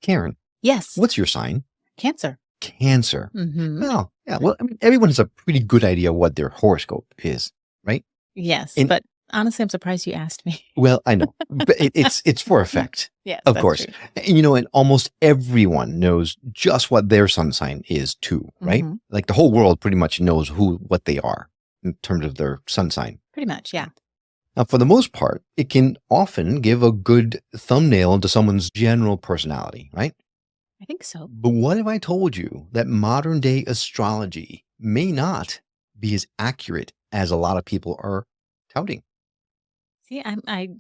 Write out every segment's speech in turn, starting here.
Karen, Yes. what's your sign? Cancer. Cancer. Mm-hmm. Well, yeah. Well, I mean, everyone has a pretty good idea what their horoscope is, right? Yes, And- but honestly, I'm surprised you asked me. Well, I know, but it's for effect. Yes, Of that's course. true. And almost everyone knows just what their sun sign is too, right? Mhm. Like the whole world pretty much knows what they are in terms of their sun sign. Pretty much, yeah. Now, for the most part, it can often give a good thumbnail into someone's general personality, right? I think so. But what if I told you that modern day astrology may not be as accurate as a lot of people are touting? See,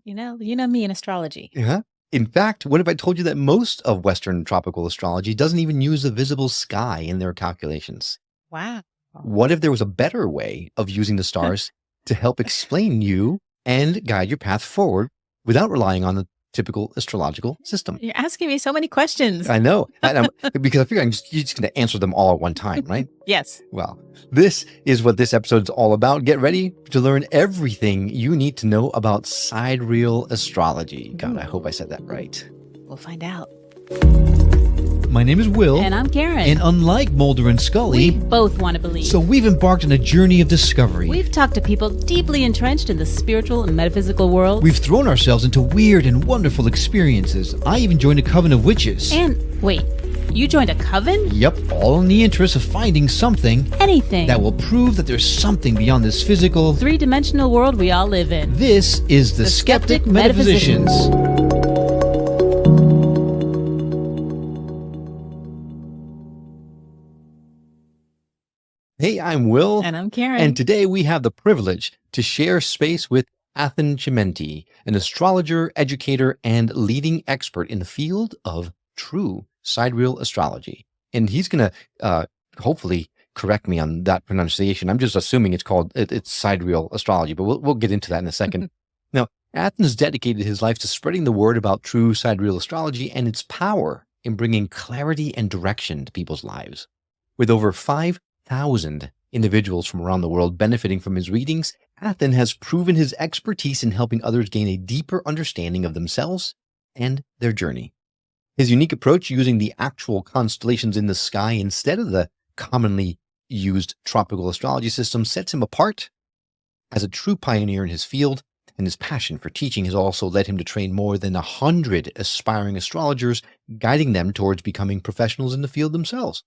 you know me in astrology. Yeah. In fact, what if I told you that most of Western tropical astrology doesn't even use the visible sky in their calculations? Wow. What if there was a better way of using the stars to help explain you and guide your path forward without relying on the typical astrological system? You're asking me so many questions. I know, because I figure you're just going to answer them all at one time, right? Yes. Well, this is what this episode's all about. Get ready to learn everything you need to know about sidereal astrology. God, I hope I said that right. We'll find out. My name is Will. And I'm Karen. And unlike Mulder and we Scully, both want to believe. so we've embarked on a journey of discovery. We've talked to people deeply entrenched in the spiritual and metaphysical world. We've thrown ourselves into weird and wonderful experiences. I even joined a coven of witches. And wait, you joined a coven? Yep, all in the interest of finding something Anything. that will prove that there's something beyond this physical, three-dimensional world we all live in. This is the Skeptic Metaphysicians. Hey, I'm Will. And I'm Karen. And today we have the privilege to share space with Athen Chimenti, an astrologer, educator, and leading expert in the field of true sidereal astrology. And he's going to hopefully correct me on that pronunciation. I'm just assuming it's sidereal astrology, but we'll get into that in a second. Now, Athen has dedicated his life to spreading the word about true sidereal astrology and its power in bringing clarity and direction to people's lives. With over 5,000 individuals from around the world benefiting from his readings, Athen has proven his expertise in helping others gain a deeper understanding of themselves and their journey. His unique approach, using the actual constellations in the sky instead of the commonly used tropical astrology system, sets him apart as a true pioneer in his field, and his passion for teaching has also led him to train more than 100 aspiring astrologers, guiding them towards becoming professionals in the field themselves.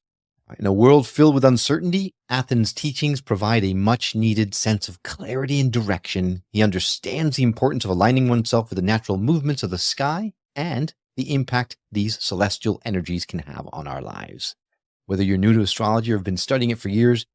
In a world filled with uncertainty, Athen's teachings provide a much-needed sense of clarity and direction. He understands the importance of aligning oneself with the natural movements of the sky and the impact these celestial energies can have on our lives. Whether you're new to astrology or have been studying it for years,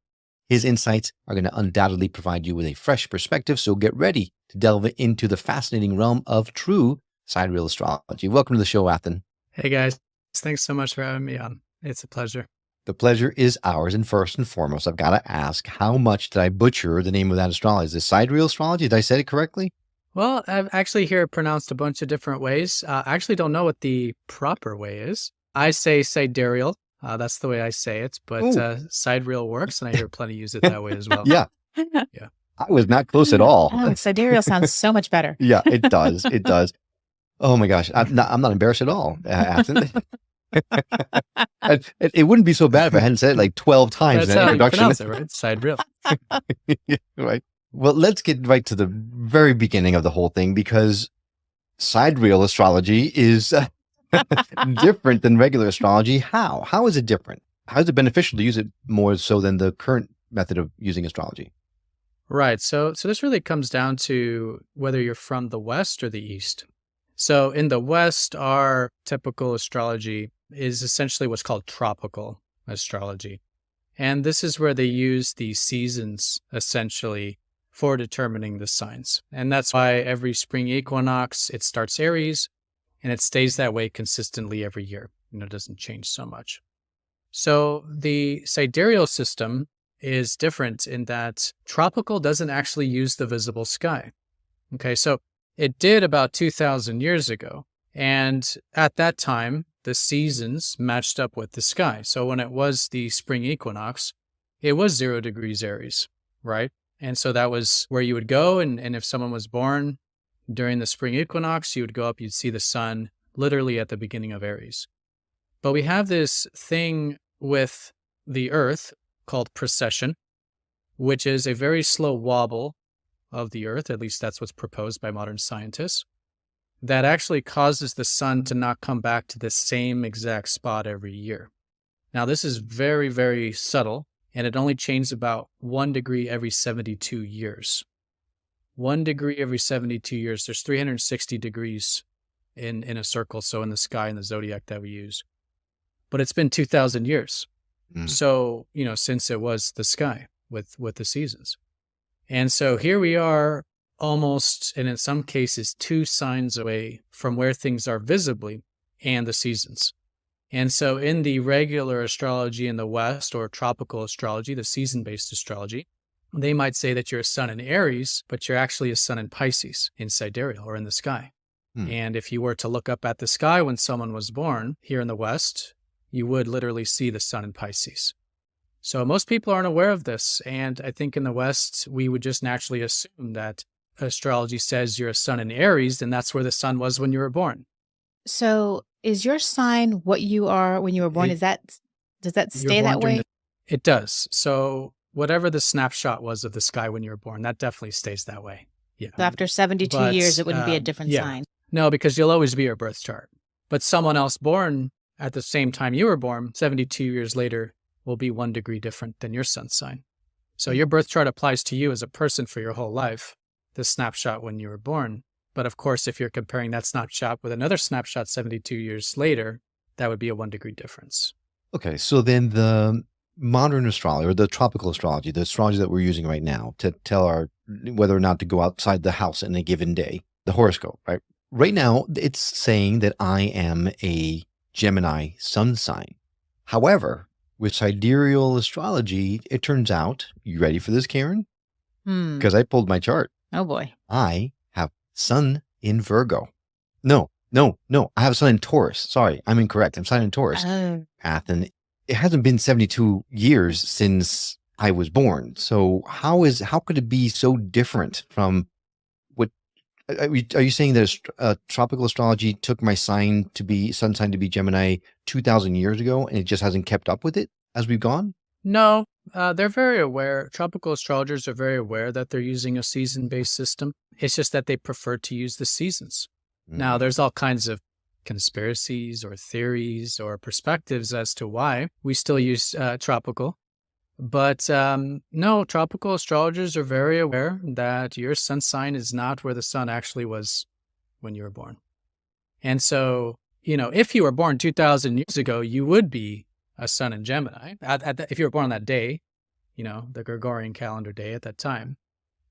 his insights are going to undoubtedly provide you with a fresh perspective, so get ready to delve into the fascinating realm of true sidereal astrology. Welcome to the show, Athen. Hey guys, thanks so much for having me on. It's a pleasure. The pleasure is ours. And first and foremost, I've got to ask, how much did I butcher the name of that astrology? Is it sidereal astrology? Did I say it correctly? Well, I've actually heard it pronounced a bunch of different ways. I actually don't know what the proper way is. I say sidereal. That's the way I say it, but sidereal works, and I hear plenty use it that way as well. Yeah. Yeah. I was not close at all. Oh, sidereal sounds so much better. Yeah, it does. It does. Oh my gosh. I'm not embarrassed at all, Athen. It wouldn't be so bad if I hadn't said it like 12 times That's in that how you introduction. pronounce it, right? Sidereal. Right. Well, let's get right to the very beginning of the whole thing, because sidereal astrology is different than regular astrology. How? How is it different? How is it beneficial to use it more so than the current method of using astrology? Right. So this really comes down to whether you're from the West or the East. So in the West, our typical astrology is essentially what's called tropical astrology. And this is where they use the seasons essentially for determining the signs. And that's why every spring equinox, it starts Aries and it stays that way consistently every year. It doesn't change so much. So the sidereal system is different in that tropical doesn't actually use the visible sky. Okay, so it did about 2,000 years ago. And at that time, the seasons matched up with the sky. So when it was the spring equinox, it was 0 degrees Aries, right? And so that was where you would go. And if someone was born during the spring equinox, you would go up, you'd see the sun literally at the beginning of Aries. But we have this thing with the Earth called precession, which is a very slow wobble of the Earth, at least that's what's proposed by modern scientists, that actually causes the sun to not come back to the same exact spot every year. Now, this is very, very subtle, and it only changes about 1 degree every 72 years. 1 degree every 72 years. There's 360 degrees in a circle, so in the sky, in the zodiac that we use. But it's been 2,000 years. So, since it was the sky with the seasons. And so here we are almost, and in some cases, 2 signs away from where things are visibly and the seasons. And so in the regular astrology in the West, or tropical astrology, the season-based astrology, they might say that you're a sun in Aries, but you're actually a sun in Pisces, in Sidereal, or in the sky. And if you were to look up at the sky when someone was born here in the West, you would literally see the sun in Pisces. So most people aren't aware of this. And I think in the West, we would just naturally assume that astrology says you're a sun in Aries, and that's where the sun was when you were born. So is your sign what you are when you were born? Does that stay that way? It does. So whatever the snapshot was of the sky when you were born, that definitely stays that way. Yeah. So after 72 years, it wouldn't be a different sign. No, because you'll always be your birth chart. But someone else born at the same time you were born, 72 years later, will be 1 degree different than your sun sign. So your birth chart applies to you as a person for your whole life, the snapshot when you were born. But of course, if you're comparing that snapshot with another snapshot 72 years later, that would be a 1 degree difference. Okay, so then the modern astrology, or the tropical astrology, the astrology that we're using right now to tell whether or not to go outside the house in a given day, the horoscope, right? Right now, it's saying that I am a Gemini sun sign. However, with sidereal astrology, it turns out, you ready for this, Karen? Because I pulled my chart. Oh boy. I have sun in Virgo. No. I have sun in Taurus. Sorry, I'm incorrect. I'm sun in Taurus. Athen. It hasn't been 72 years since I was born. So how could it be so different from what? Are you saying that tropical astrology took my sun sign to be Gemini 2,000 years ago, and it just hasn't kept up with it as we've gone? No, they're very aware. Tropical astrologers are very aware that they're using a season-based system. It's just that they prefer to use the seasons. Now, there's all kinds of conspiracies or theories or perspectives as to why we still use tropical. But no, tropical astrologers are very aware that your sun sign is not where the sun actually was when you were born. And so, if you were born 2,000 years ago, you would be a sun in Gemini. If you were born on that day, the Gregorian calendar day at that time.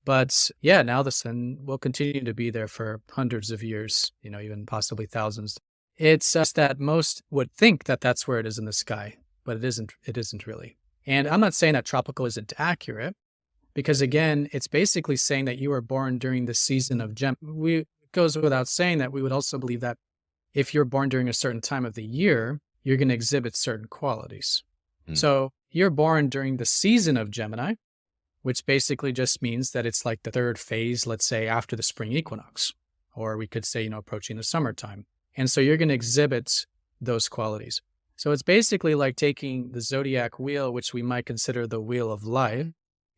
But yeah, now the sun will continue to be there for hundreds of years, even possibly thousands. It's just that most would think that that's where it is in the sky, but it isn't. It isn't really. And I'm not saying that tropical isn't accurate, because again, it's basically saying that you were born during the season of Gemini. It goes without saying that we would also believe that if you're born during a certain time of the year, you're going to exhibit certain qualities. So you're born during the season of Gemini, which basically just means that it's like the third phase, let's say after the spring equinox, or we could say, approaching the summertime. And so you're going to exhibit those qualities. So it's basically like taking the zodiac wheel, which we might consider the wheel of life.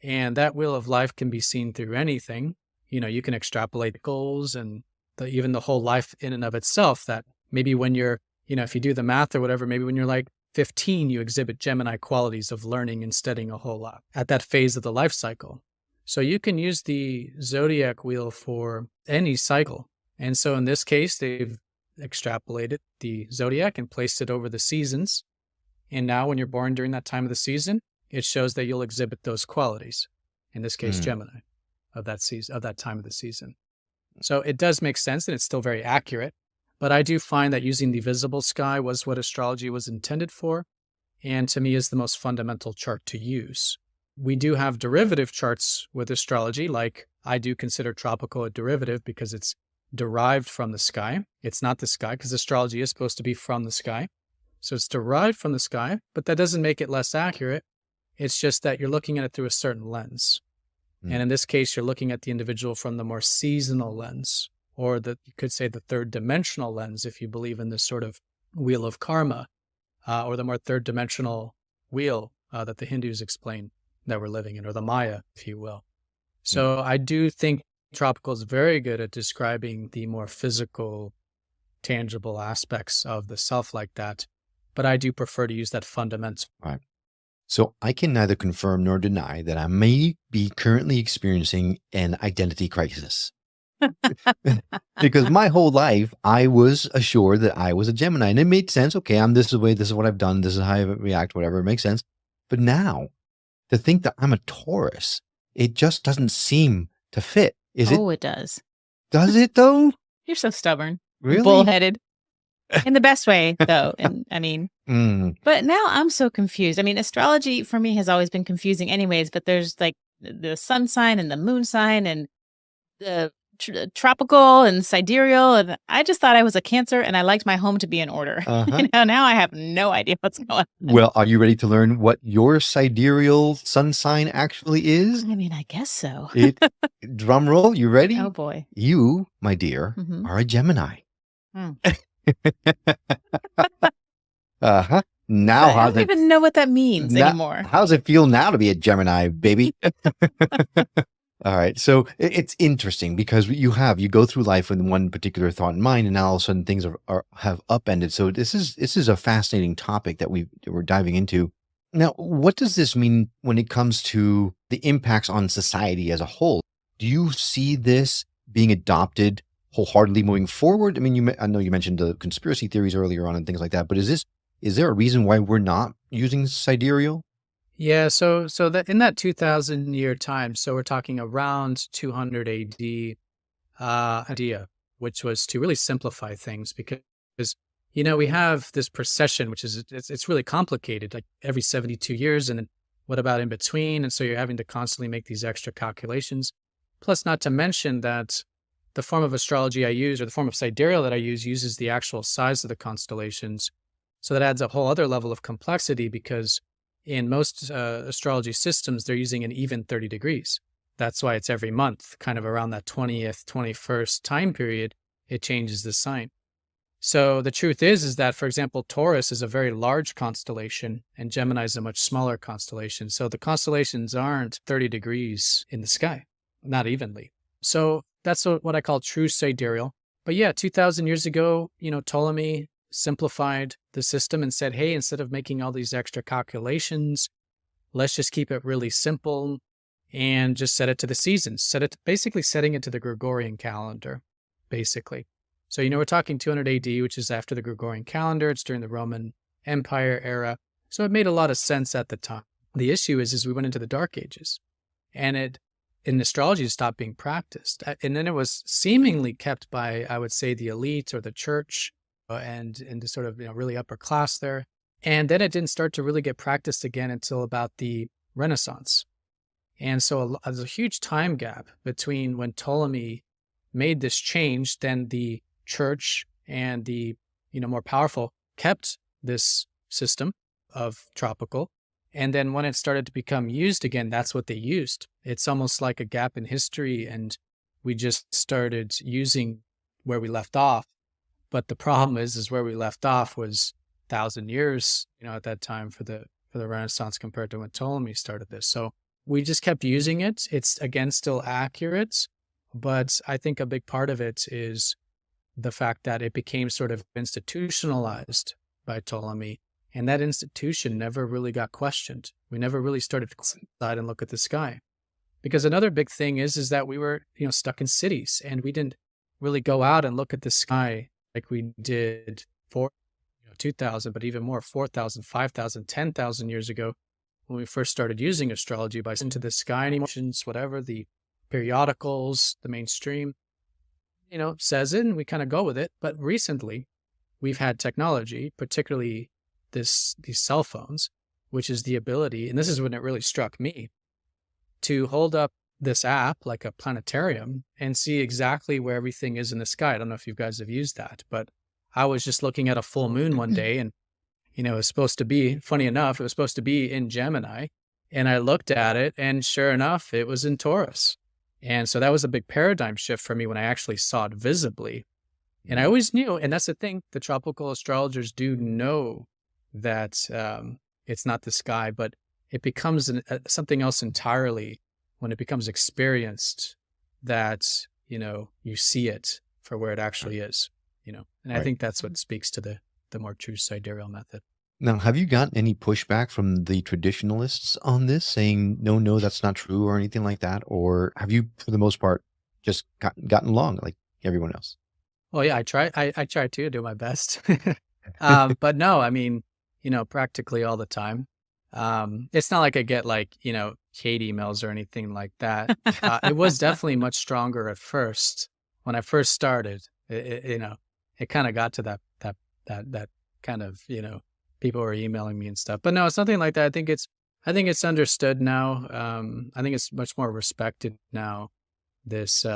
And that wheel of life can be seen through anything. You can extrapolate goals and even the whole life in and of itself, that maybe when you're, if you do the math or whatever, maybe when you're like 15, you exhibit Gemini qualities of learning and studying a whole lot at that phase of the life cycle. So you can use the zodiac wheel for any cycle. And so in this case, they've extrapolated the zodiac and placed it over the seasons. And now when you're born during that time of the season, it shows that you'll exhibit those qualities. In this case, Gemini, of that season, of that time of the season. So it does make sense, and it's still very accurate. But I do find that using the visible sky was what astrology was intended for, and to me is the most fundamental chart to use. We do have derivative charts with astrology, like I do consider tropical a derivative because it's derived from the sky. It's not the sky, because astrology is supposed to be from the sky. So it's derived from the sky, but that doesn't make it less accurate. It's just that you're looking at it through a certain lens. And in this case, you're looking at the individual from the more seasonal lens, or you could say the third dimensional lens, if you believe in this sort of wheel of karma. or the more third dimensional wheel that the Hindus explain that we're living in, or the Maya, if you will. So I do think tropical is very good at describing the more physical, tangible aspects of the self like that. But I do prefer to use that fundamental. Right. So I can neither confirm nor deny that I may be currently experiencing an identity crisis. Because my whole life, I was assured that I was a Gemini, and it made sense. Okay, I'm this way, this is what I've done, this is how I react, whatever, it makes sense. But now, to think that I'm a Taurus, it just doesn't seem to fit. It does. Does it though? You're so stubborn. Really? Bullheaded. In the best way, though. And I mean, but now I'm so confused. I mean, astrology for me has always been confusing anyways, but there's like the sun sign and the moon sign and the tropical and sidereal. And I just thought I was a Cancer and I liked my home to be in order. Now I have no idea what's going on. Well, are you ready to learn what your sidereal sun sign actually is? I mean, I guess so. Drum roll, you ready? Oh boy. You, my dear, are a Gemini. Now, I don't even know what that means anymore. How does it feel now to be a Gemini, baby? All right. So it's interesting because you go through life with one particular thought in mind, and now all of a sudden things have upended. So this is a fascinating topic that we're diving into. Now, what does this mean when it comes to the impacts on society as a whole? Do you see this being adopted wholeheartedly moving forward? I mean, I know you mentioned the conspiracy theories earlier on and things like that, but is there a reason why we're not using sidereal? Yeah, so that in that 2,000 year time, so we're talking around 200 AD idea, which was to really simplify things because we have this precession, which is it's really complicated, like every 72 years, and then what about in between? And so you're having to constantly make these extra calculations. Plus, not to mention that the form of astrology I use, or the form of sidereal that I use, uses the actual size of the constellations. So that adds a whole other level of complexity because in most astrology systems, they're using an even 30 degrees. That's why it's every month, kind of around that 20th, 21st time period, it changes the sign. So the truth is that, for example, Taurus is a very large constellation and Gemini is a much smaller constellation. So the constellations aren't 30 degrees in the sky, not evenly. So that's what I call true sidereal. But yeah, 2,000 years ago, Ptolemy simplified the system and said, hey, instead of making all these extra calculations, let's just keep it really simple and just set it to the seasons. Basically setting it to the Gregorian calendar, basically. So, we're talking 200 AD, which is after the Gregorian calendar. It's during the Roman Empire era. So it made a lot of sense at the time. The issue is we went into the Dark Ages and in astrology, it stopped being practiced. And then it was seemingly kept by, I would say, the elite or the church and the sort of, really upper class there. And then it didn't start to really get practiced again until about the Renaissance. And so there's a huge time gap between when Ptolemy made this change, then the church and the, more powerful kept this system of tropical. And then when it started to become used again, that's what they used. It's almost like a gap in history, and we just started using where we left off. But the problem is where we left off was 1,000 years, at that time for the Renaissance compared to when Ptolemy started this. So we just kept using it. It's again still accurate, but I think a big part of it is the fact that it became sort of institutionalized by Ptolemy. And that institution never really got questioned. We never really started to sit aside and look at the sky. Because another big thing is that we were, stuck in cities and we didn't really go out and look at the sky like we did 2,000, but even more, 4,000, 5,000, 10,000 years ago when we first started using astrology by into the sky and emotions, whatever, the periodicals, the mainstream, says it and we kind of go with it. But recently we've had technology, particularly these cell phones, which is the ability, and this is when it really struck me, to hold up this app like a planetarium and see exactly where everything is in the sky. I don't know if you guys have used that, but I was just looking at a full moon one day and, it was supposed to be, funny enough, it was supposed to be in Gemini. And I looked at it and sure enough, it was in Taurus. And so that was a big paradigm shift for me when I actually saw it visibly. And I always knew, and that's the thing, the tropical astrologers do know that it's not the sky, but it becomes something else entirely when it becomes experienced, that, you see it for where it actually is, and I Right. think that's what speaks to the more true sidereal method. Now, have you gotten any pushback from the traditionalists on this, saying, no, that's not true or anything like that? Or have you, for the most part, just gotten along like everyone else? Well, yeah, I try to do my best. But no, I mean, practically all the time. It's not like I get like, hate emails or anything like that. It was definitely much stronger at first. When I first started, it kind of got to that kind of, people were emailing me and stuff. But no, it's nothing like that. I think it's understood now. I think it's much more respected now. This,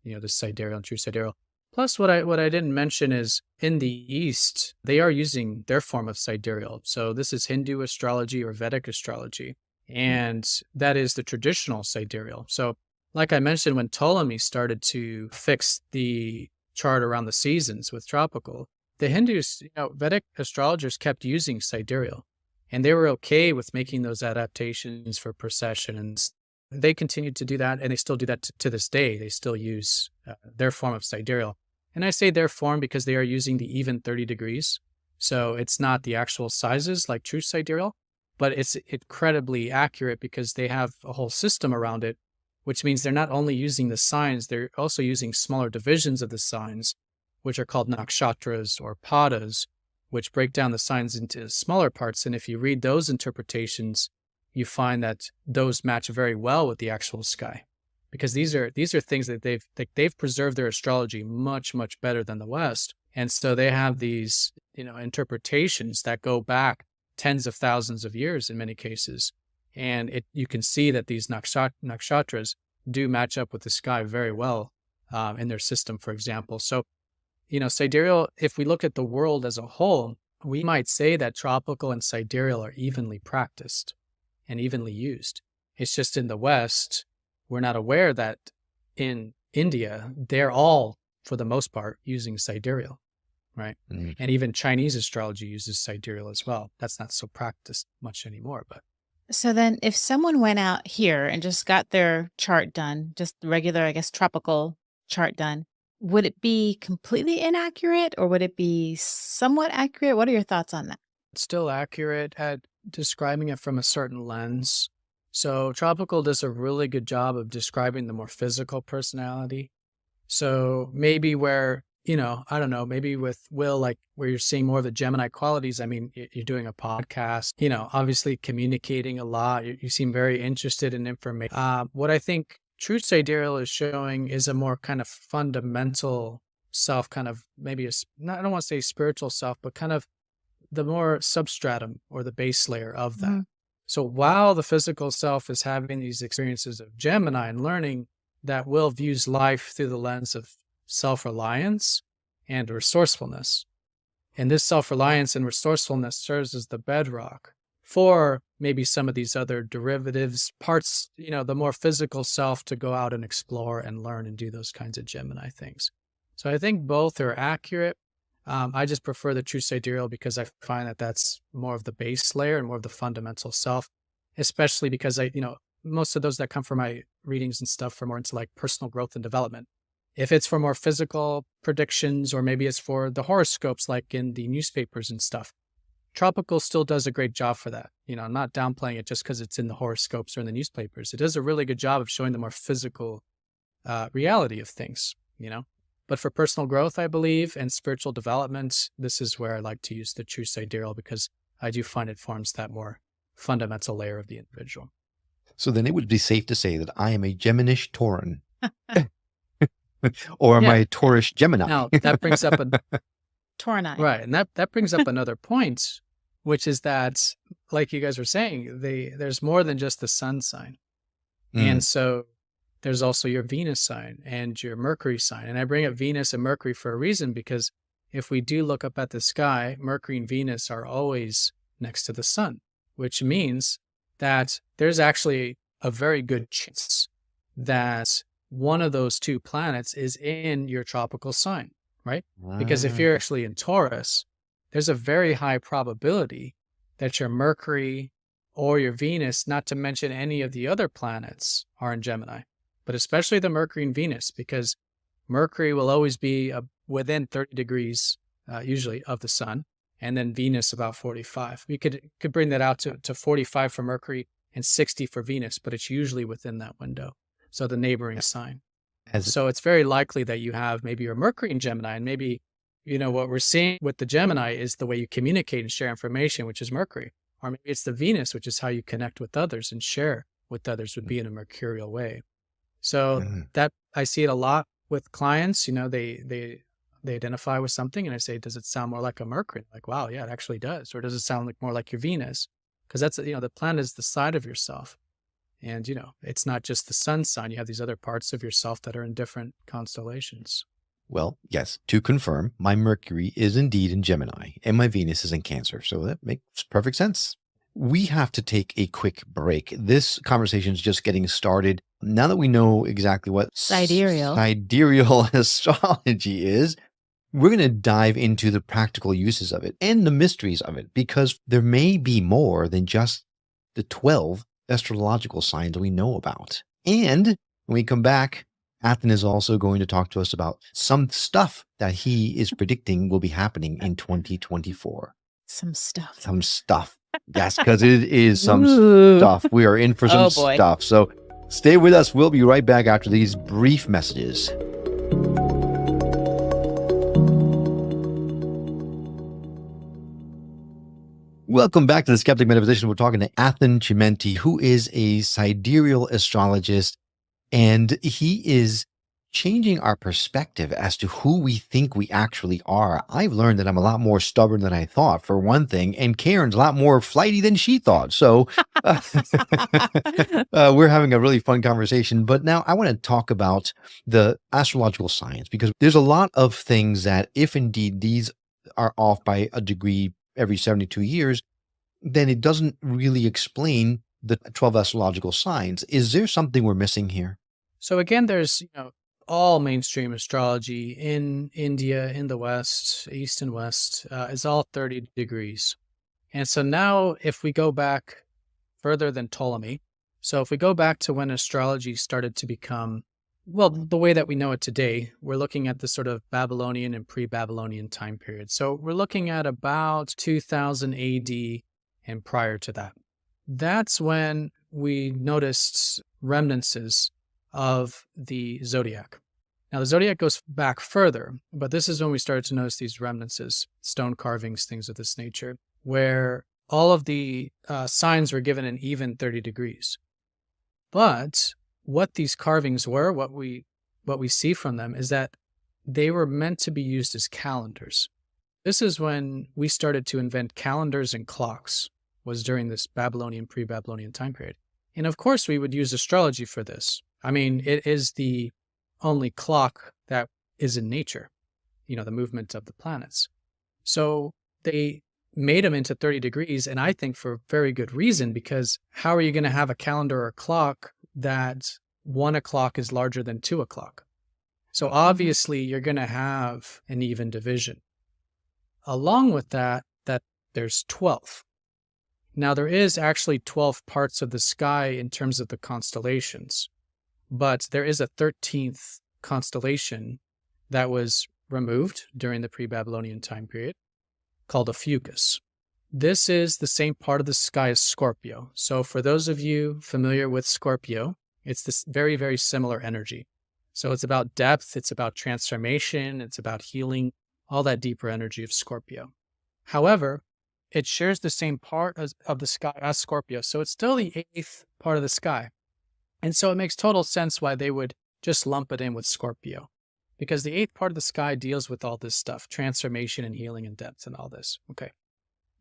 this sidereal and true sidereal. Plus, what I didn't mention is in the East, they are using their form of sidereal. So this is Hindu astrology or Vedic astrology, and that is the traditional sidereal. So, like I mentioned, when Ptolemy started to fix the chart around the seasons with tropical, the Hindus, Vedic astrologers kept using sidereal, and they were okay with making those adaptations for precession, and they continued to do that, and they still do that to this day. They still use their form of sidereal. And I say their form because they are using the even 30 degrees. So it's not the actual sizes like true sidereal, but it's incredibly accurate because they have a whole system around it, which means they're not only using the signs, they're also using smaller divisions of the signs, which are called nakshatras or padas, which break down the signs into smaller parts. And if you read those interpretations, you find that those match very well with the actual sky, because these are things that they've preserved their astrology much, much better than the West. And so they have these, interpretations that go back tens of thousands of years in many cases. And you can see that these nakshatras do match up with the sky very well in their system, for example. So, sidereal, if we look at the world as a whole, we might say that tropical and sidereal are evenly practiced and evenly used. It's just in the West, we're not aware that in India, they're all, for the most part, using sidereal, right? Mhm. And even Chinese astrology uses sidereal as well. That's not so practiced much anymore, but. So then if someone went out here and just got their chart done, just the regular, I guess, tropical chart done, would it be completely inaccurate or would it be somewhat accurate? What are your thoughts on that? It's still accurate at describing it from a certain lens. So tropical does a really good job of describing the more physical personality. So maybe where, I don't know, maybe with Will, like where you're seeing more of the Gemini qualities. I mean, you're doing a podcast, obviously communicating a lot. You seem very interested in information. What I think true sidereal is showing is a more kind of fundamental self, kind of maybe I don't want to say spiritual self, but kind of the more substratum or the base layer of that. Mhm. So while the physical self is having these experiences of Gemini and learning, that Will views life through the lens of self-reliance and resourcefulness. And this self-reliance and resourcefulness serves as the bedrock for maybe some of these other derivatives, parts, the more physical self to go out and explore and learn and do those kinds of Gemini things. So I think both are accurate. I just prefer the true sidereal because I find that that's more of the base layer and more of the fundamental self, especially because most of those that come from my readings and stuff are more into like personal growth and development. If it's for more physical predictions, or maybe it's for the horoscopes, like in the newspapers and stuff, tropical still does a great job for that. I'm not downplaying it just because it's in the horoscopes or in the newspapers. It does a really good job of showing the more physical reality of things, But for personal growth, I believe, and spiritual development, this is where I like to use the true sidereal because I do find it forms that more fundamental layer of the individual. So then it would be safe to say that I am a Geminish Tauran. Or am Yeah. I a Taurish Gemini? Now, that brings up Tauranite. right, and that brings up another point, which is that, like you guys were saying, there's more than just the sun sign. And so there's also your Venus sign and your Mercury sign. And I bring up Venus and Mercury for a reason, because if we do look up at the sky, Mercury and Venus are always next to the sun, which means that there's actually a very good chance that one of those two planets is in your tropical sign, right? Because if you're actually in Taurus, there's a very high probability that your Mercury or your Venus, not to mention any of the other planets, are in Gemini, but especially the Mercury and Venus, because Mercury will always be within 30 degrees, usually, of the sun, and then Venus about 45. We could bring that out to 45 for Mercury and 60 for Venus, but it's usually within that window, so the neighboring sign. So it's very likely that you have maybe your Mercury in Gemini, and maybe, what we're seeing with the Gemini is the way you communicate and share information, which is Mercury. Or maybe it's the Venus, which is how you connect with others and share with others, would be in a mercurial way. So that I see it a lot with clients. They identify with something, and I say, does it sound more like a Mercury? Like, wow, yeah, it actually does. Or does it sound more like your Venus? Because that's, the planet is the side of yourself. And, it's not just the sun sign. You have these other parts of yourself that are in different constellations. Well, yes, to confirm, my Mercury is indeed in Gemini and my Venus is in Cancer. So that makes perfect sense. We have to take a quick break. This conversation is just getting started. Now that we know exactly what Sidereal astrology is, we're going to dive into the practical uses of it and the mysteries of it, because there may be more than just the 12 astrological signs we know about. And when we come back, Athen is also going to talk to us about some stuff that he is predicting will be happening in 2024. Some stuff. Some stuff. Yes, because it is some stuff. We are in for some stuff. So stay with us. We'll be right back after these brief messages. Welcome back to the Skeptic Metaphysicians. We're talking to Athen Chimenti, who is a sidereal astrologist, and he is changing our perspective as to who we think we actually are. I've learned that I'm a lot more stubborn than I thought, for one thing, and Karen's a lot more flighty than she thought. So we're having a really fun conversation. But now I want to talk about the astrological science, because there's a lot of things that, if indeed these are off by a degree every 72 years, then it doesn't really explain the 12 astrological signs. Is there something we're missing here? So again, there's, all mainstream astrology in India, in the West, East and West, is all 30 degrees. And so now if we go back further than Ptolemy, so if we go back to when astrology started to become, the way that we know it today, we're looking at the sort of Babylonian and pre-Babylonian time period. So we're looking at about 2000 AD and prior to that. That's when we noticed remnants of the zodiac. Now, the zodiac goes back further, but this is when we started to notice these remnants, stone carvings, things of this nature, where all of the signs were given an even 30 degrees. But what these carvings were, what we see from them, is that they were meant to be used as calendars. This is when we started to invent calendars and clocks, was during this Babylonian, pre-Babylonian time period. And of course, we would use astrology for this. I mean, it is the only clock that is in nature, the movement of the planets. So they made them into 30 degrees, and I think for very good reason, because how are you going to have a calendar or a clock that 1 o'clock is larger than 2 o'clock? So obviously you're going to have an even division. Along with that there's 12. Now there is actually 12 parts of the sky in terms of the constellations, but there is a 13th constellation that was removed during the pre-Babylonian time period called Ophiuchus. This is the same part of the sky as Scorpio. So for those of you familiar with Scorpio, it's this very, very similar energy. So it's about depth, it's about transformation, it's about healing, all that deeper energy of Scorpio. However, it shares the same part of the sky as Scorpio, so it's still the 8th part of the sky. And so it makes total sense why they would just lump it in with Scorpio, because the 8th part of the sky deals with all this stuff, transformation and healing and depth and all this. Okay.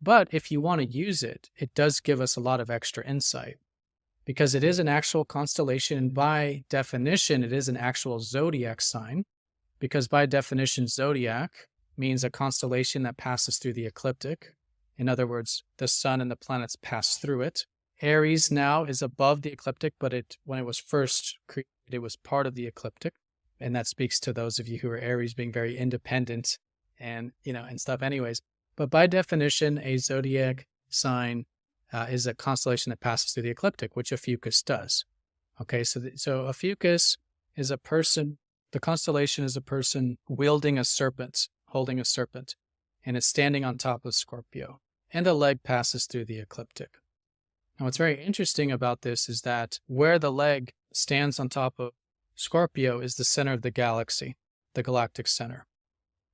But if you want to use it, it does give us a lot of extra insight, because it is an actual constellation, and by definition, it is an actual zodiac sign, because by definition, zodiac means a constellation that passes through the ecliptic. In other words, the sun and the planets pass through it. Aries now is above the ecliptic, but when it was first created, it was part of the ecliptic. And that speaks to those of you who are Aries being very independent and stuff anyways. But by definition, a zodiac sign is a constellation that passes through the ecliptic, which a fucus does. Okay, so a fucus is a person, the constellation is a person wielding a serpent, holding a serpent, and it's standing on top of Scorpio, and the leg passes through the ecliptic. Now, what's very interesting about this is that where the leg stands on top of Scorpio is the center of the galaxy, the galactic center.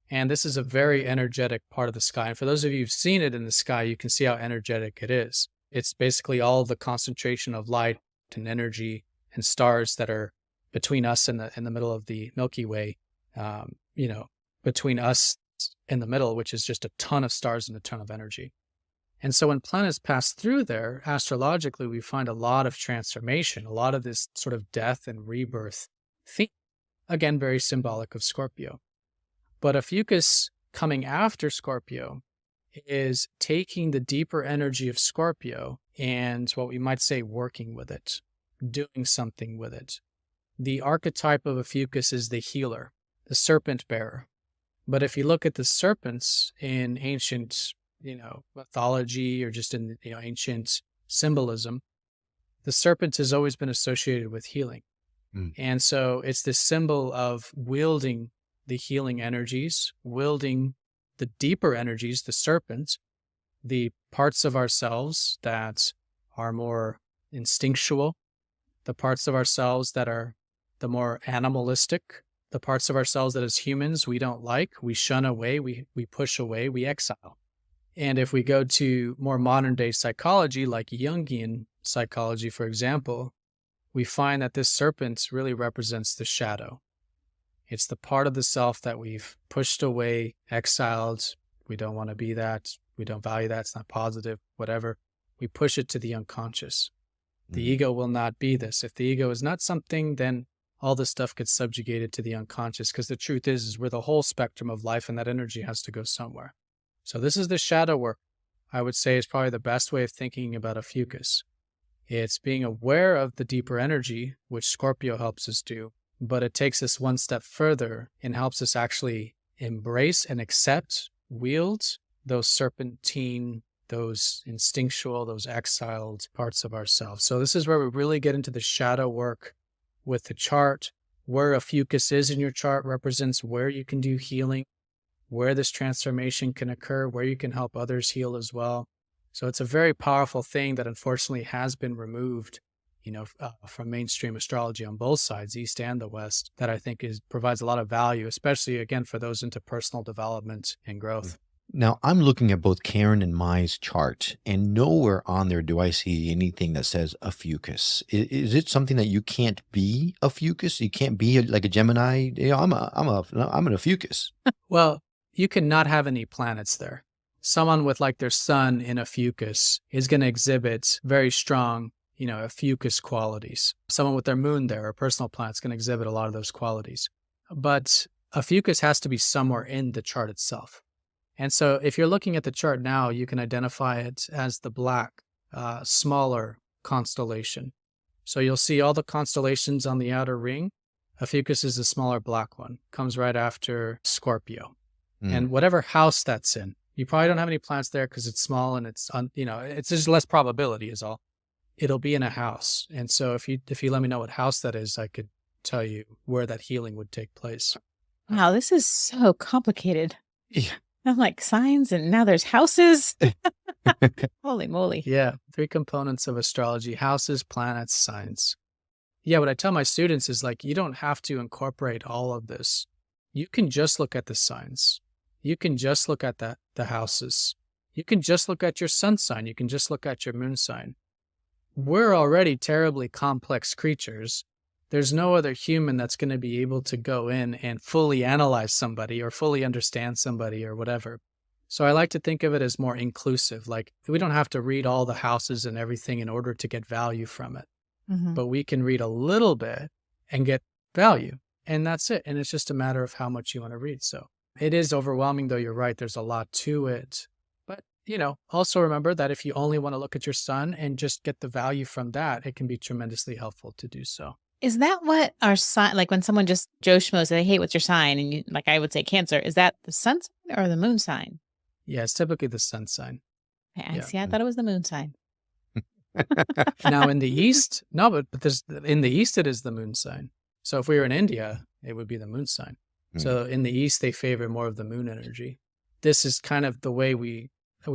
And this is a very energetic part of the sky. And for those of you who've seen it in the sky, you can see how energetic it is. It's basically all the concentration of light and energy and stars that are between us and in the middle of the Milky Way, between us in the middle, which is just a ton of stars and a ton of energy. And so when planets pass through there, astrologically, we find a lot of transformation, a lot of this sort of death and rebirth theme. Again, very symbolic of Scorpio. But a fucus coming after Scorpio is taking the deeper energy of Scorpio and what we might say working with it, doing something with it. The archetype of a fucus is the healer, the serpent bearer. But if you look at the serpents in ancient mythology or just in ancient symbolism, the serpent has always been associated with healing. And so it's this symbol of wielding the healing energies, wielding the deeper energies, the serpent, the parts of ourselves that are more instinctual, the parts of ourselves that are the more animalistic, the parts of ourselves that as humans we don't like, we shun away, we push away, we exile. And if we go to more modern day psychology, like Jungian psychology, for example, we find that this serpent really represents the shadow. It's the part of the self that we've pushed away, exiled. We don't want to be that. We don't value that. It's not positive, whatever. We push it to the unconscious. The ego will not be this. If the ego is not something, then all this stuff gets subjugated to the unconscious, because the truth is we're the whole spectrum of life, and that energy has to go somewhere. So this is the shadow work, I would say, is probably the best way of thinking about a fucus. It's being aware of the deeper energy, which Scorpio helps us do, but it takes us one step further and helps us actually embrace and accept, wield those serpentine, those instinctual, those exiled parts of ourselves. So this is where we really get into the shadow work with the chart. Where a fucus is in your chart represents where you can do healing, where this transformation can occur, where you can help others heal as well. So it's a very powerful thing that unfortunately has been removed, from mainstream astrology on both sides, East and the West, that I think provides a lot of value, especially, again, for those into personal development and growth. Now, I'm looking at both Karen and Mai's chart, and nowhere on there do I see anything that says a fucus. Is it something that you can't be a fucus? You can't be like a Gemini? I'm an fucus. Well, you cannot have any planets there. Someone with like their sun in a fucus is going to exhibit very strong, a fucus qualities. Someone with their moon there, or personal planet's going to exhibit a lot of those qualities. But a fucus has to be somewhere in the chart itself. And so if you're looking at the chart now, you can identify it as the black, smaller constellation. So you'll see all the constellations on the outer ring. A fucus is the smaller black one, comes right after Scorpio. And whatever house that's in, you probably don't have any planets there because it's small and it's just less probability is all. It'll be in a house. And so if you let me know what house that is, I could tell you where that healing would take place. Wow, this is so complicated. Yeah. I'm like signs and now there's houses. Holy moly. Yeah. 3 components of astrology: houses, planets, signs. Yeah. What I tell my students is you don't have to incorporate all of this. You can just look at the signs. You can just look at the houses. You can just look at your sun sign. You can just look at your moon sign. We're already terribly complex creatures. There's no other human that's going to be able to go in and fully analyze somebody or fully understand somebody or whatever. So I like to think of it as more inclusive. We don't have to read all the houses and everything in order to get value from it. But we can read a little bit and get value. And that's it. And it's just a matter of how much you want to read. So it is overwhelming, though. You're right. There's a lot to it. But, also remember that if you only want to look at your sun and just get the value from that, it can be tremendously helpful to do so. Is that what our sign, when someone just Joe Schmo says, hey, what's your sign? And I would say Cancer. Is that the sun sign or the moon sign? Yeah, it's typically the sun sign. I Yeah. see. I thought it was the moon sign. Now in the east, no, but in the east it is the moon sign. So if we were in India, it would be the moon sign. So in the east, they favor more of the moon energy. This is kind of the way we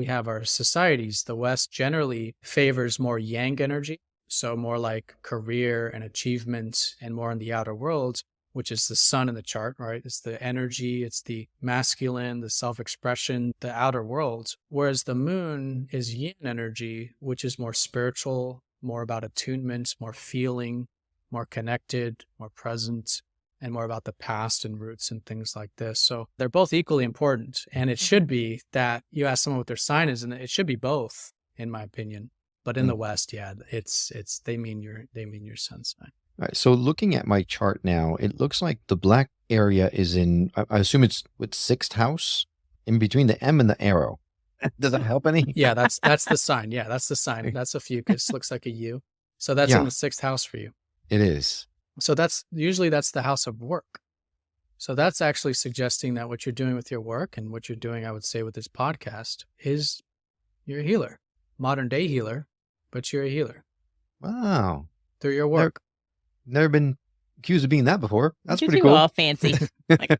have our societies. The West generally favors more yang energy, so more like career and achievement and more in the outer world, which is the sun in the chart, right? It's the energy, it's the masculine, the self-expression, the outer world. Whereas the moon is yin energy, which is more spiritual, more about attunement, more feeling, more connected, more present, and more about the past and roots and things like this. So they're both equally important. And it should be that you ask someone what their sign is, and it should be both, in my opinion. But in the West, yeah, they mean your sun sign. All right, so looking at my chart now, it looks like the black area is in, I assume it's with 6th house, in between the M and the arrow. Does that help any? Yeah, that's the sign. Yeah, that's the sign. That's a fucus. Looks like a U. So that's in the 6th house for you. It is. So that's the house of work. So that's actually suggesting that what you're doing with your work and what you're doing, I would say, with this podcast is you're a healer, modern day healer, but you're a healer. Wow. Through your work. Never been accused of being that before. That's pretty you cool. All fancy. Like,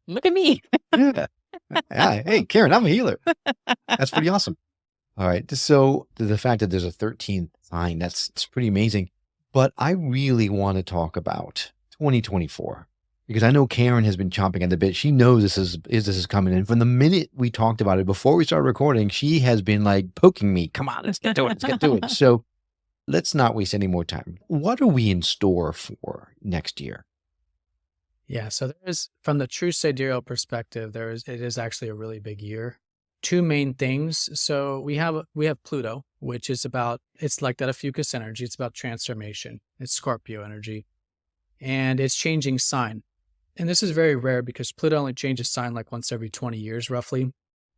look at me. Yeah. Hey, Karen, I'm a healer. That's pretty awesome. All right. So the fact that there's a 13th sign, it's pretty amazing. But I really want to talk about 2024 because I know Karen has been chomping at the bit. She knows this is coming in. From the minute we talked about it before we started recording, she has been like poking me. Come on, let's get to it. Let's get to it. So let's not waste any more time. What are we in store for next year? Yeah. So from the true sidereal perspective, it is actually a really big year. Two main things. So we have Pluto, which is it's like that Ophiuchus energy. It's about transformation. It's Scorpio energy. And it's changing sign. And this is very rare because Pluto only changes sign like once every 20 years, roughly.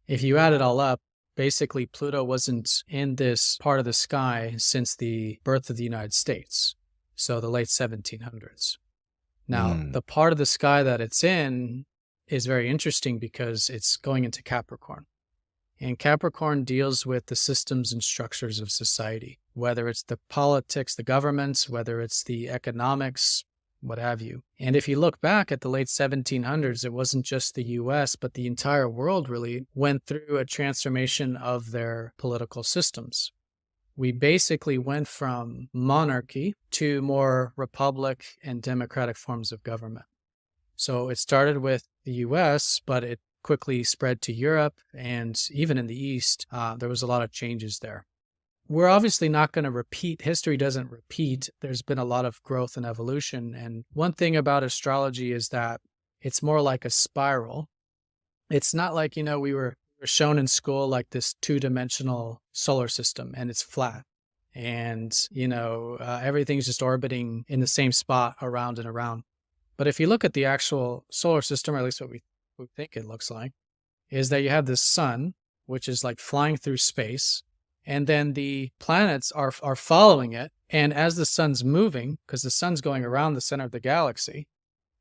If you add it all up, basically Pluto wasn't in this part of the sky since the birth of the United States. So the late 1700s. Now, the part of the sky that it's in is very interesting because it's going into Capricorn. And Capricorn deals with the systems and structures of society, whether it's the politics, the governments, whether it's the economics, what have you. And if you look back at the late 1700s, it wasn't just the US, but the entire world really went through a transformation of their political systems. We basically went from monarchy to more republic and democratic forms of government. So it started with the US, but it quickly spread to Europe, and even in the East, there was a lot of changes there. We're obviously not going to repeat. History doesn't repeat. There's been a lot of growth and evolution. And one thing about astrology is that it's more like a spiral. It's not like, we were shown in school like this two-dimensional solar system and it's flat. And, everything's just orbiting in the same spot around and around. But if you look at the actual solar system, or at least what we think it looks like, is that you have this sun, which is like flying through space, and then the planets are following it. And as the sun's moving, because the sun's going around the center of the galaxy,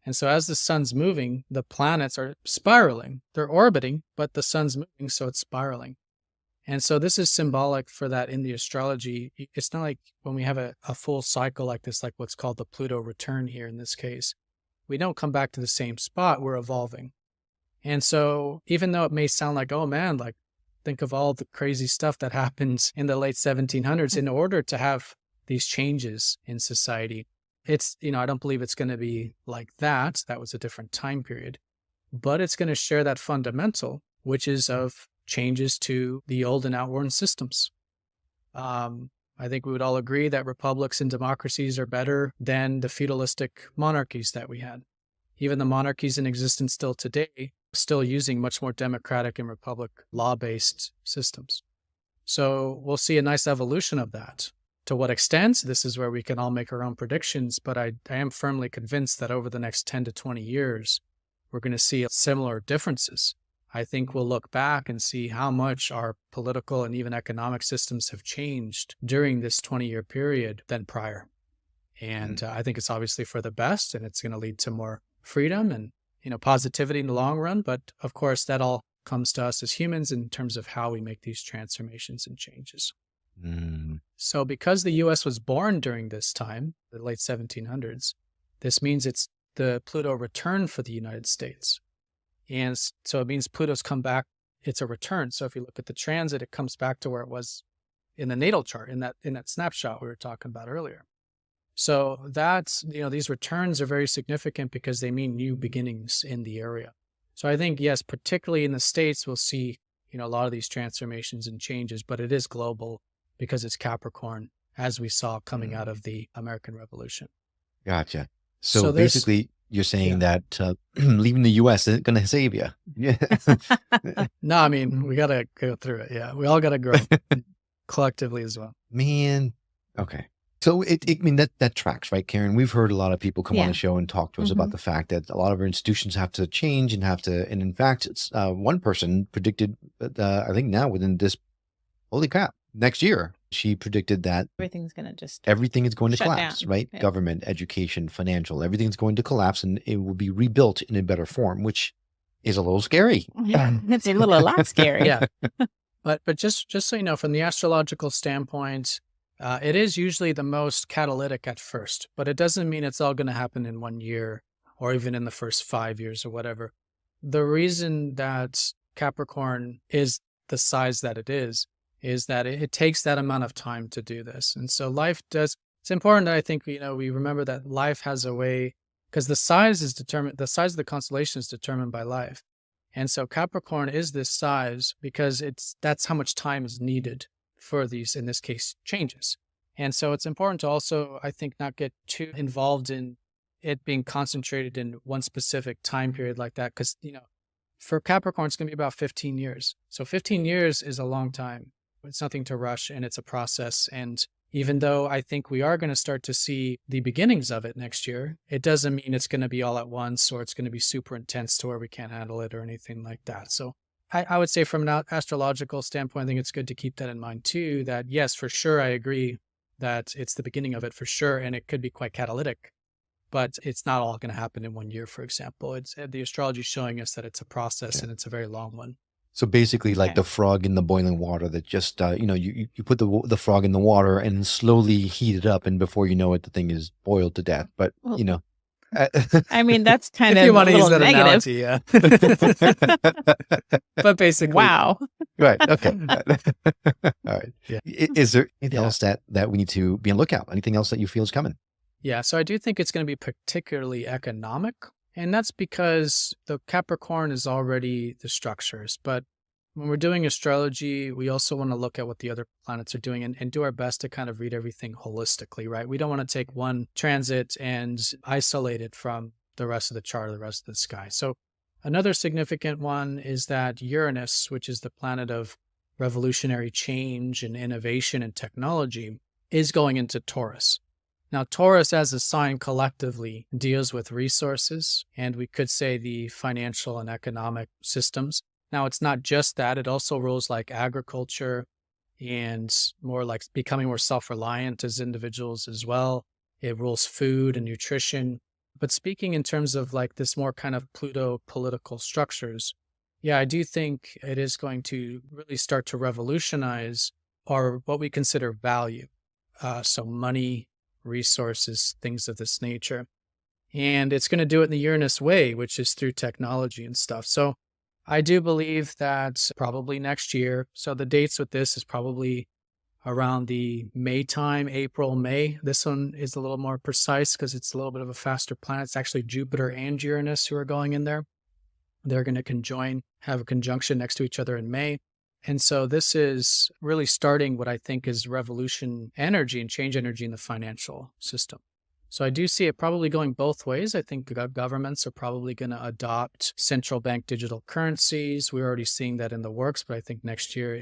and so as the sun's moving, the planets are spiraling. They're orbiting, but the sun's moving, so it's spiraling. And so this is symbolic for that in the astrology. It's not like when we have a full cycle like this, like what's called the Pluto return here in this case, we don't come back to the same spot. We're evolving. And so even though it may sound like, oh man, like think of all the crazy stuff that happens in the late 1700s, in order to have these changes in society, it's, I don't believe it's going to be like that. That was a different time period. But it's going to share that fundamental, which is of changes to the old and outworn systems. I think we would all agree that republics and democracies are better than the feudalistic monarchies that we had. Even the monarchies in existence still today, still using much more democratic and republic law-based systems. So we'll see a nice evolution of that. To what extent, this is where we can all make our own predictions, but I am firmly convinced that over the next 10 to 20 years, we're going to see similar differences. I think we'll look back and see how much our political and even economic systems have changed during this 20-year period than prior. And I think it's obviously for the best, and it's going to lead to more freedom and positivity in the long run. But of course, that all comes to us as humans in terms of how we make these transformations and changes. So because the U.S. was born during this time, the late 1700s, this means it's the Pluto return for the United States. And so it means Pluto's come back, it's a return. So if you look at the transit, it comes back to where it was in the natal chart, in that snapshot we were talking about earlier. So that's, these returns are very significant because they mean new beginnings in the area. So I think, yes, particularly in the States, we'll see, a lot of these transformations and changes, but it is global because it's Capricorn, as we saw coming out of the American Revolution. Gotcha. So basically, you're saying that leaving the U.S. isn't going to save you. Yeah. No, I mean, we got to go through it. Yeah, we all got to grow collectively as well. Man. Okay. So that tracks, right, Karen? We've heard a lot of people come on the show and talk to us about the fact that a lot of our institutions have to change and and in fact, one person predicted, I think now within this, holy crap, next year, she predicted that everything is going to collapse, down. right? Yeah. Government, education, financial, everything's going to collapse and it will be rebuilt in a better form, which is a little scary. It's a lot scary. Yeah. But just so you know, from the astrological standpoint, it is usually the most catalytic at first, but it doesn't mean it's all going to happen in 1 year or even in the first 5 years or whatever. The reason that Capricorn is the size that it is that it takes that amount of time to do this. And so it's important that I think, we remember that life has a way, because the size of the constellation is determined by life. And so Capricorn is this size because that's how much time is needed for these, in this case, changes. And so it's important to also, I think, not get too involved in it being concentrated in one specific time period like that. Because, for Capricorn, it's going to be about 15 years. So 15 years is a long time. It's nothing to rush, and it's a process. And even though I think we are going to start to see the beginnings of it next year, it doesn't mean it's going to be all at once or it's going to be super intense to where we can't handle it or anything like that. So I would say from an astrological standpoint, I think it's good to keep that in mind too, that yes, for sure, I agree that it's the beginning of it for sure, and it could be quite catalytic, but it's not all going to happen in 1 year, for example. The astrology is showing us that it's a process and it's a very long one. So basically like the frog in the boiling water that just, you put the frog in the water and slowly heat it up, and before you know it, the thing is boiled to death. But, I mean, that's kind if of you want to use that negative. analogy, yeah. But basically. Wow. Right. Okay. All right. Yeah. Is there anything else that we need to be on the lookout? Anything else that you feel is coming? Yeah. So I do think it's going to be particularly economic. And that's because the Capricorn is already the structures. But when we're doing astrology, we also want to look at what the other planets are doing and do our best to kind of read everything holistically, right? We don't want to take one transit and isolate it from the rest of the chart or the rest of the sky. So another significant one is that Uranus, which is the planet of revolutionary change and innovation and technology, is going into Taurus. Now, Taurus as a sign collectively deals with resources, and we could say the financial and economic systems. Now, it's not just that. It also rules like agriculture and more like becoming more self-reliant as individuals as well. It rules food and nutrition. But speaking in terms of like this more kind of Pluto political structures, yeah, I do think it is going to really start to revolutionize what we consider value. So money, resources, things of this nature. And it's going to do it in the Uranus way, which is through technology and stuff. So I do believe that probably next year. So the dates with this is probably around the May time, April, May. This one is a little more precise because it's a little bit of a faster planet. It's actually Jupiter and Uranus who are going in there. They're going to have a conjunction next to each other in May. And so this is really starting what I think is revolution energy and change energy in the financial system. So I do see it probably going both ways. I think governments are probably going to adopt central bank digital currencies. We're already seeing that in the works, but I think next year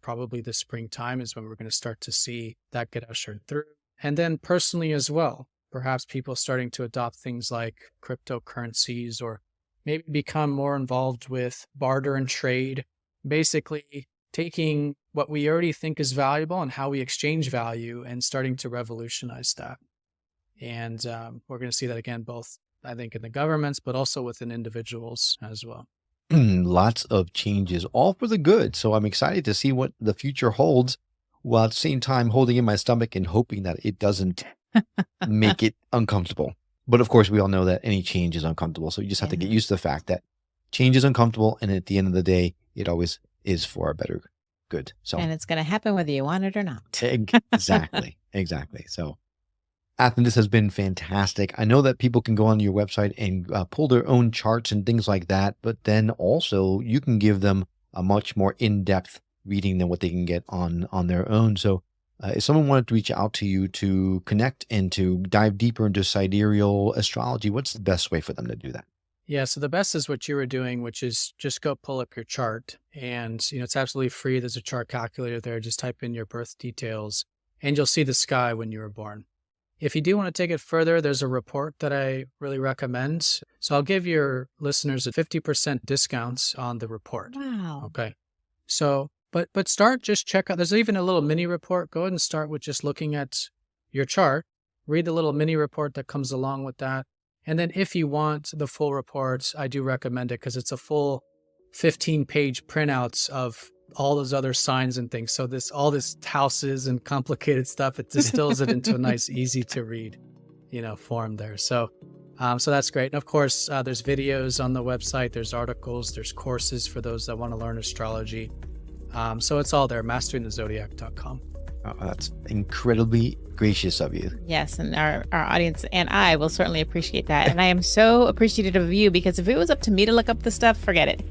probably the springtime is when we're going to start to see that get ushered through. And then personally as well, perhaps people starting to adopt things like cryptocurrencies or maybe become more involved with barter and trade. Basically taking what we already think is valuable and how we exchange value and starting to revolutionize that. And we're going to see that again, both, I think, in the governments, but also within individuals as well. lots of changes, all for the good. So I'm excited to see what the future holds, while at the same time holding in my stomach and hoping that it doesn't make it uncomfortable. But of course, we all know that any change is uncomfortable. So you just have to get used to the fact that change is uncomfortable. And at the end of the day, it always is for our better good. So, and it's going to happen whether you want it or not. Exactly. Exactly. So, Athen, this has been fantastic. I know that people can go on your website and pull their own charts and things like that, but then also you can give them a much more in-depth reading than what they can get on their own. So if someone wanted to reach out to you to connect and to dive deeper into sidereal astrology, what's the best way for them to do that? Yeah, so the best is what you were doing, which is just go pull up your chart. And, it's absolutely free. There's a chart calculator there. Just type in your birth details and you'll see the sky when you were born. If you do want to take it further, there's a report that I really recommend. So I'll give your listeners a 50% discounts on the report. Wow. Okay. So, but start, just check out, there's even a little mini report. Go ahead and start with just looking at your chart. Read the little mini report that comes along with that. And then if you want the full report, I do recommend it because it's a full 15-page printouts of all those other signs and things. So all this houses and complicated stuff, it distills it into a nice, easy to read, form there. So that's great. And of course, there's videos on the website. There's articles, there's courses for those that want to learn astrology. So it's all there, masteringthezodiac.com. Oh, that's incredibly gracious of you. Yes, and our audience and I will certainly appreciate that. And I am so appreciative of you because if it was up to me to look up the stuff, forget it.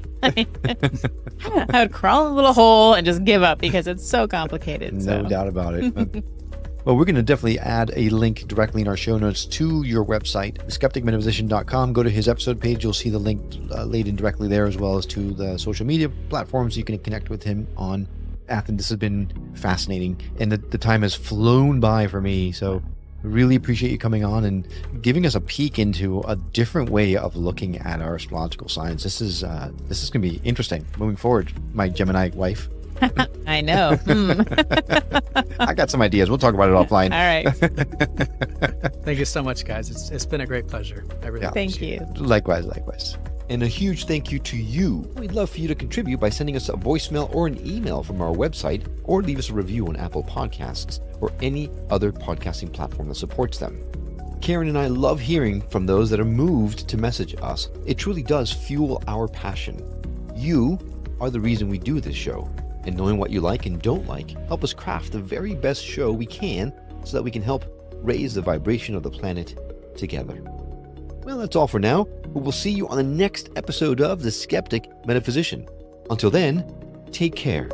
I would crawl in a little hole and just give up because it's so complicated. No doubt about it. Well, we're going to definitely add a link directly in our show notes to your website, skepticmetaphysician.com. Go to his episode page. You'll see the link laid in directly there, as well as to the social media platforms you can connect with him on. Athen, this has been fascinating, and the time has flown by for me. So really appreciate you coming on and giving us a peek into a different way of looking at our astrological signs. This is going to be interesting moving forward, my Gemini wife. I know. I got some ideas. We'll talk about it offline. All right. Thank you so much, guys. It's been a great pleasure. I really Thank you. Likewise. And a huge thank you to you. We'd love for you to contribute by sending us a voicemail or an email from our website, or leave us a review on Apple Podcasts or any other podcasting platform that supports them. Karen and I love hearing from those that are moved to message us. It truly does fuel our passion. You are the reason we do this show, and knowing what you like and don't like help us craft the very best show we can so that we can help raise the vibration of the planet together. Well, that's all for now, but we'll see you on the next episode of The Skeptic Metaphysician. Until then, take care.